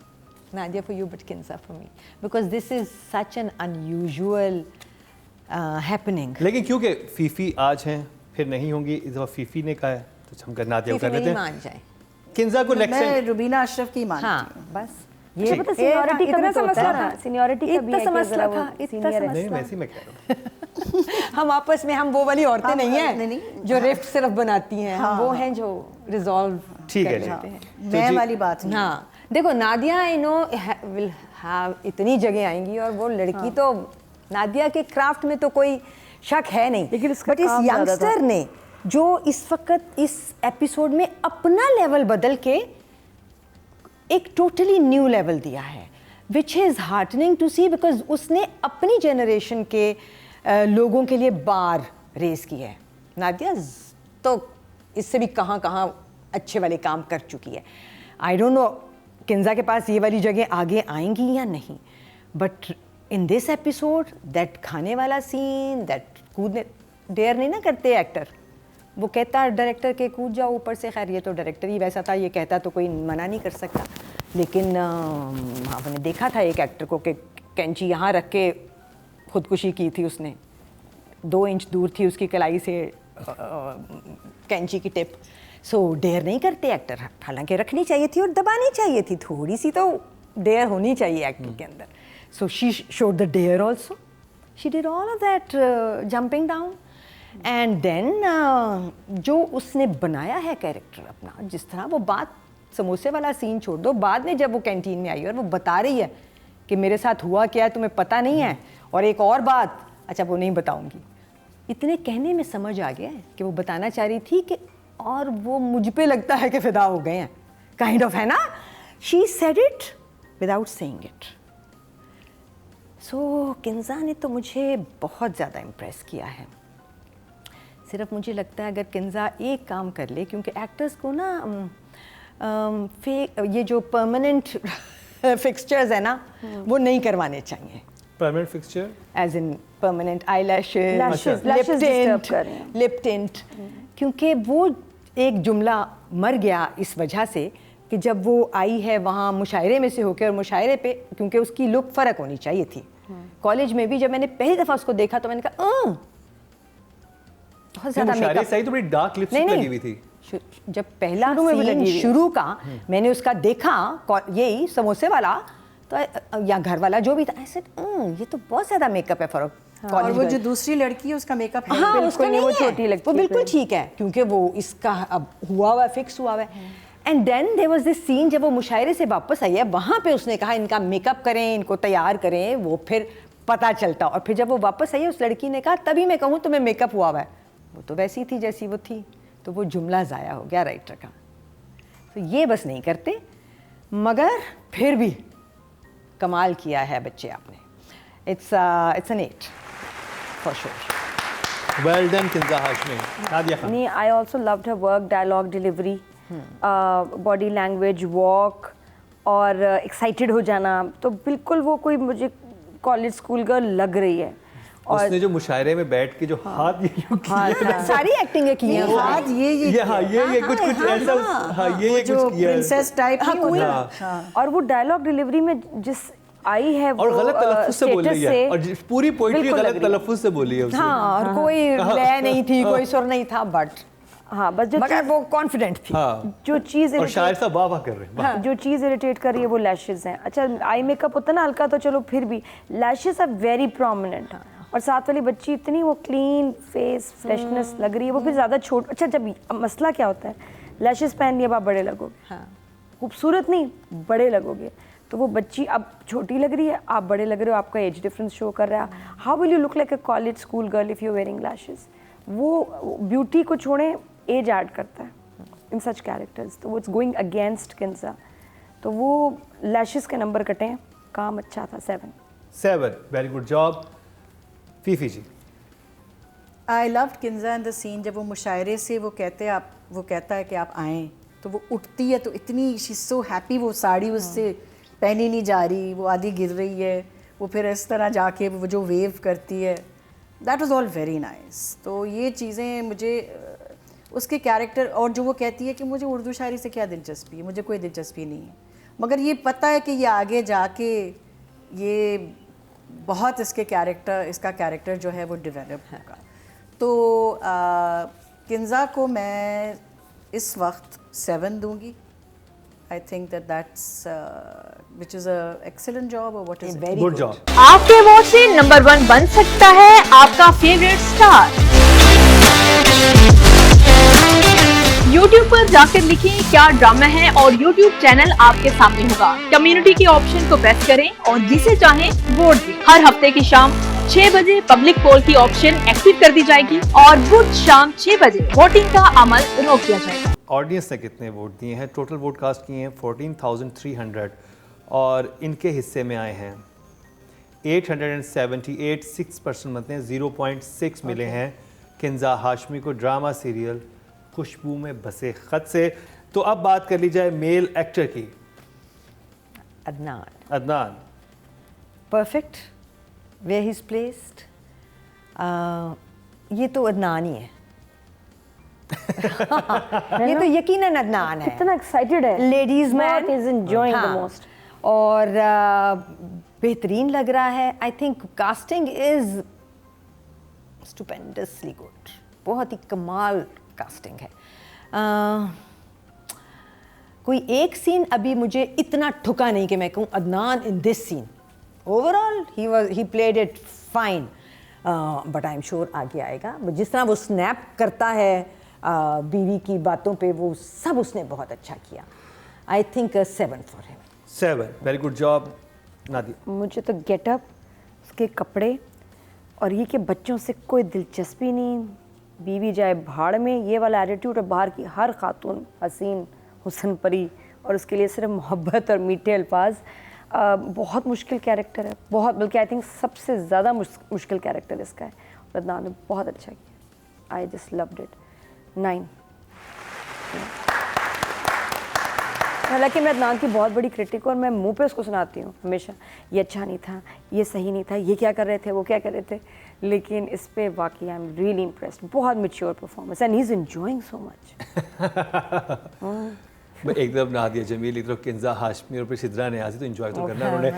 Nadia for you, but Kinza for me, because this is such an unusual happening. लेकिन क्योंकि फीफी आज हैं फिर नहीं होंगी, इस दफा फीफी ने कहा है तो हम नादिया को कर लेते हैं। मान जाए किंजा को नेक्स्ट मैं रुबीना अशरफ की मानती हाँ, हूँ। बस ये पता सीनियरिटी का भी तो होता है ना, सीनियरिटी का भी इतना है समझता था, इतना सीनियर है। नहीं, वैसे ही मैं कह रहा हूँ। हम आपस में हम वो वाली औरतें नहीं हैं नहीं, जो रिफ्ट सिर्फ बनाती हैं, हम वो हैं जो रिजॉल्व ठीक है कर जी। लेते हैं। मैं वाली बात नहीं। हाँ, देखो Nadia I know will have इतनी जगह आएंगी, और वो लड़की तो नादिया के क्राफ्ट में तो कोई शक है नहीं, लेकिन इसका बट इस काम ज़्यादा था। यंगस्टर ने जो इस वक्त इस एपिसोड में अपना लेवल बदल के एक टोटली न्यू लेवल दिया है, which is heartening to see, because उसने अपनी जनरेशन के लोगों के लिए बार रेस की है। नादिया तो इससे भी कहाँ अच्छे वाले काम कर चुकी है। आई डोंट नो किंजा के पास ये वाली जगह आगे आएंगी या नहीं, but in this episode that खाने वाला सीन, दैट कूदने डेयर नहीं ना करते एक्टर, वो कहता डायरेक्टर के कूद जाओ ऊपर से, खैर ये तो डायरेक्टर ही वैसा था, ये कहता तो कोई मना नहीं कर सकता, लेकिन आपने देखा था एक एक्टर को कि कैंची यहाँ रख के खुदकुशी की थी उसने, 2 इंच दूर थी उसकी कलाई से कैंची की टिप। सो डेयर नहीं करते एक्टर, हालांकि रखनी चाहिए थी और दबानी चाहिए थी, थोड़ी सी तो डेयर होनी चाहिए एक्टर के अंदर। So she showed the dare also, she did all of that jumping down, and then जो उसने बनाया है कैरेक्टर अपना, जिस तरह वो बात, समोसे वाला सीन छोड़ दो, बाद में जब वो कैंटीन में आई और वो बता रही है कि मेरे साथ हुआ क्या है तुम्हें पता नहीं है, और एक और बात, अच्छा वो नहीं बताऊंगी, इतने कहने में समझ आ गया है कि वो बताना चाह रही थी कि और वो मुझ पे लगता है कि फिदा हो गए हैं, काइंड ऑफ, है ना, she said it without saying it. So Kinza ने तो मुझे बहुत ज़्यादा इम्प्रेस किया है। सिर्फ मुझे लगता है अगर किंजा एक काम कर ले, क्योंकि एक्टर्स को ना ये जो परमानेंट फिक्सचर्स है ना, वो नहीं करवाने चाहिए। Permanent fixture as in permanent eye lashes, lashes lip tint, क्योंकि वो एक जुमला मर गया इस वजह से कि जब वो आई है वहाँ मुशायरे में से होकर, और मुशायरे पे क्योंकि उसकी लुक फ़र्क होनी चाहिए थी। कॉलेज में भी जब मैंने पहली दफ़ा उसको देखा तो मैंने कहा बहुत ज़्यादा मेकअप, सही तो बड़ी डार्क लिपस्टिक लगी हुई थी। जब पहला सीन शुरू का मैंने उसका देखा, यही समोसे वाला तो या घर वाला जो भी था, ऐसे ये तो बहुत ज़्यादा मेकअप है फॉर और college वो girl। जो दूसरी लड़की है उसका मेकअप है हाँ बिल्कुल उसका नहीं, नहीं वो है, छोटी लगती वो है बिल्कुल फिर। ठीक है क्योंकि वो इसका अब हुआ हुआ है, फिक्स हुआ हुआ है। And then there was this scene जब वो मुशायरे से वापस आई है, वहाँ पे उसने कहा इनका मेकअप करें, इनको तैयार करें, वो फिर पता चलता। और फिर जब वो वापस आई है उस लड़की ने कहा तभी मैं कहूँ तुम्हें मेकअप हुआ हुआ है, वो तो वैसी थी जैसी वो थी। तो वो जुमला ज़ाया हो गया राइटर का। तो ये बस नहीं करते, मगर फिर भी कमाल किया है बच्चे आपने। It's an 8 for sure. Well done Kinza Hashmi. Nadia Khan. नहीं, I also loved her work, dialogue delivery, body language, walk और एक्साइटेड हो जाना, तो बिल्कुल वो कोई मुझे कॉलेज स्कूल गर्ल लग रही है। और उसने जो मुशायरे में बैठ के जो हाथ ये यूं हाँ, सारी एक्टिंग की है। हाथ ये हाँ ये कुछ कुछ ऐसा हाँ ये जो कुछ किया है। प्रिंसेस टाइप हाँ, नहीं कोई- होता। हाँ। और वो डायलॉग डिलीवरी में जिस आई है और वो गलत तलफ्फुज से बोल रही है status और पूरी पोइट्री बिल्कुल लग गलत रही है। तलफ्फुज से बोली है उसने। हाँ, और कोई लय नहीं थी, कोई सुर नहीं था, बट हाँ, बस जो मगर वो कॉन्फिडेंट थी। हाँ जो चीज़ और शायर साहब वाह वाह कर रहे हैं वाह। जो चीज़ इरिटेट कर रही है वो लैशेस हैं। अच्छा, आई मेकअप होता ना हल्का तो चलो, फिर भी लैशेस आर वेरी प्रोमिनेंट। और साथ वाली बच्ची इतनी वो क्लीन फेस फ्रेशनेस लग रही है, वो फिर ज़्यादा छोट। अच्छा, जब अब मसला क्या होता है, लैशेस पहन लिए अब आप बड़े लगोगे, हाँ। खूबसूरत नहीं बड़े लगोगे। तो वो बच्ची अब छोटी लग रही है, आप बड़े लग रहे हो, आपका एज डिफरेंस शो कर रहा है। How will you look like a college school girl if you wearing lashes? वो ब्यूटी को छोड़ें, एज ऐड करता है इन सच कैरेक्टर्स, तो वो इट्स गोइंग अगेंस्ट किंजा। तो वो लैशेस के नंबर कटें, काम अच्छा था। 7 very good job. Fifi ji. I loved Kinza in the scene जब वो मुशायरे से वो कहता है कि आप आएँ, तो वो उठती है तो इतनी शी सो हैप्पी, वो साड़ी उससे पहनी नहीं जा रही, वो आधी गिर रही है, वो फिर इस तरह जाके वो जो वेव करती है, that was all very nice. तो ये चीज़ें मुझे उसके कैरेक्टर, और जो वो कहती है कि मुझे उर्दू शायरी से क्या दिलचस्पी है, मुझे कोई दिलचस्पी नहीं है, मगर ये पता है कि ये आगे जाके ये बहुत इसका कैरेक्टर जो है वो डेवलप होगा। तो किंजा को मैं इस वक्त 7 दूंगी। I think that's which is a excellent job, और what is very good job. आपके वोट से नंबर 1 बन सकता है आपका फेवरेट स्टार। YouTube पर जाकर लिखें क्या ड्रामा है और YouTube चैनल आपके सामने होगा। कम्युनिटी के ऑप्शन को प्रेस करें और जिसे चाहें वोट दें। हर हफ्ते की शाम 6 बजे पब्लिक पोल की ऑप्शन एक्टिव कर दी जाएगी और बुध शाम 6 बजे वोटिंग का अमल रोक दिया जाएगा। ऑडियंस ने कितने वोट दिए हैं? टोटल वोट कास्ट किए हैं 14,300 और इनके हिस्से में आए हैं 878, 6% मतलब हैं, 0.6 मिले हैं किंजा हाशमी को ड्रामा सीरियल खुशबू में बसे खत से। तो अब बात कर ली जाए मेल एक्टर की। Adnan perfect where he is placed. ये तो अदनान ही है। ये तो यकीनन अदनान है। इतना एक्साइटेड है, ladies man is enjoying the most. और बेहतरीन लग रहा है। I think casting is stupendously good, बहुत ही कमाल कास्टिंग है। कोई एक सीन अभी मुझे इतना ठुका नहीं कि मैं कहूँ Adnan in this scene. Overall he played it fine, but I am sure आगे आएगा। जिस तरह वो स्नैप करता है बीवी की बातों पे, वो सब उसने बहुत अच्छा किया। I think 7 for him. 7 very good job. Nadia. मुझे तो गेटअप, उसके कपड़े और ये कि बच्चों से कोई दिलचस्पी नहीं, बीवी जाए भाड़ में, ये वाला एटीट्यूड। और बाहर की हर खातून हसीन हुस्न परी और उसके लिए सिर्फ मोहब्बत और मीठे अल्फाज। बहुत मुश्किल कैरेक्टर है, बहुत, बल्कि आई थिंक सबसे ज़्यादा मुश्किल कैरेक्टर इसका है। और अदनान ने बहुत अच्छा किया। I just loved it. 9। हालांकि मैं अदनान की बहुत बड़ी क्रिटिक हूँ और मैं मुंह पे उसको सुनाती हूँ हमेशा, ये अच्छा नहीं था, ये सही नहीं था, ये क्या कर रहे थे, वो क्या कर रहे थे। लेकिन इस पे वाकई आई एम रियली इम्प्रेस्ड। बहुत mature performance and he is enjoying so much. एक तरफ नादिया जमील, एक तरफ किंजा हाशमी और फिर सिद्रा नियाज़ी, तो एंजॉय तो करना उन्होंने।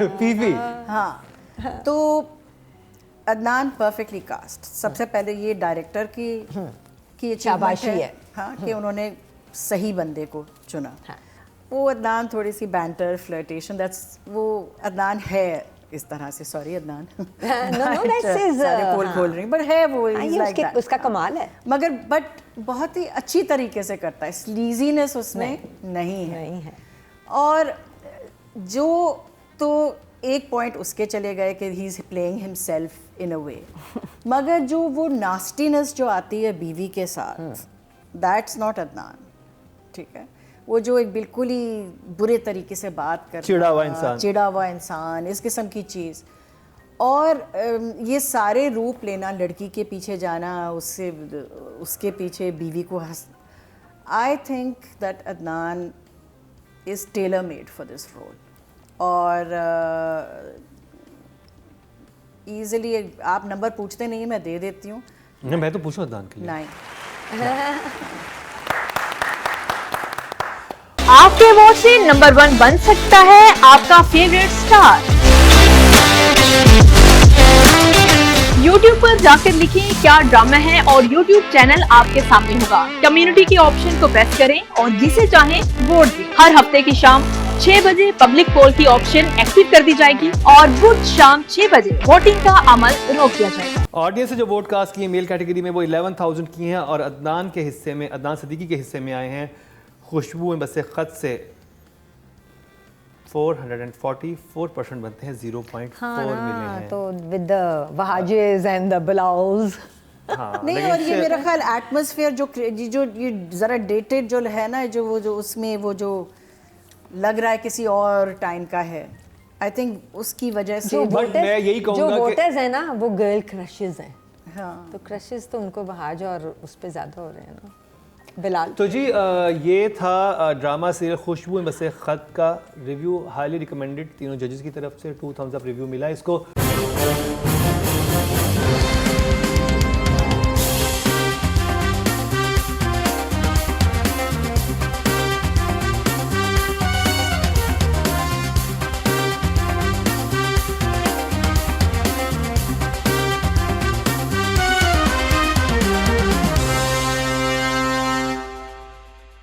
फीफी। हाँ, तो अदनान परफेक्टली कास्ट। सबसे पहले ये डायरेक्टर की शाबाशी achievement है। हाँ, कि उन्होंने सही बंदे को चुना। हाँ। वो अदनान थोड़ी सी बैंटर फ्लर्टेशन, दैट्स वो अदनान है इस तरह से, sorry Adnan, no, that's his, सारे पोल खोल रही बट है वो हाँ, he's ये like that. उसका कमाल है। मगर बट बहुत ही अच्छी तरीके से करता है, स्लीजीनेस उसमें नहीं है। नहीं है। और जो तो एक पॉइंट उसके चले गए कि he is playing himself in a way, मगर जो वो नास्टीनेस जो आती है बीवी के साथ, दैट्स नॉट अदनान, ठीक है। वो जो एक बिल्कुल ही बुरे तरीके से बात करता, चिड़ा हुआ इंसान, इस किस्म की चीज़, और ये सारे रूप लेना, लड़की के पीछे जाना, उससे उसके पीछे बीवी को हंस, I think that Adnan is tailor made for this role. और ईज़िली आप नंबर पूछते नहीं, मैं दे देती हूँ। मैं तो पूछूं अदनान के लिए। 9। आपके वोट से नंबर 1 बन सकता है आपका फेवरेट स्टार। YouTube पर जाकर लिखें क्या ड्रामा है और YouTube चैनल आपके सामने होगा। कम्युनिटी के ऑप्शन को प्रेस करें और जिसे चाहें वोट दें। हर हफ्ते की शाम 6 बजे पब्लिक पोल की ऑप्शन एक्टिव कर दी जाएगी और बुध शाम 6 बजे वोटिंग का अमल रोक दिया जाएगा। ऑडियंस से जो वोट कास्ट किए मेल कैटेगरी में वो 11,000 की हैं और अदनान के हिस्से में, अदनान सिद्दीकी के हिस्से में आए हैं खुशबू में बसे खत से 444% बनते हैं, 0.4 मिले हैं। तो विद द वहाजिज एंड द ब्लाउज। हाँ, नहीं, लेकिन और ये इससे- मेरा ख्याल एटमॉस्फेयर जो ये ज़रा डेटेड जो है ना, वो जो उसमें वो जो लग रहा है किसी और टाइम का है, आई थिंक उसकी वजह से जो But मैं यही जो कहूंगा कि- वोटर्स हैं ना, वो गर्ल क्रशेस हैं, हाँ। तो क्रशेस तो उनको वहाज और उस पे ज्यादा हो रहे हैं ना। बिलाल, तो जी ये था ड्रामा सीरियल खुशबू में बसे खत का रिव्यू, हाईली रिकमेंडेड तीनों जजेस की तरफ से 2 thumbs up रिव्यू मिला इसको।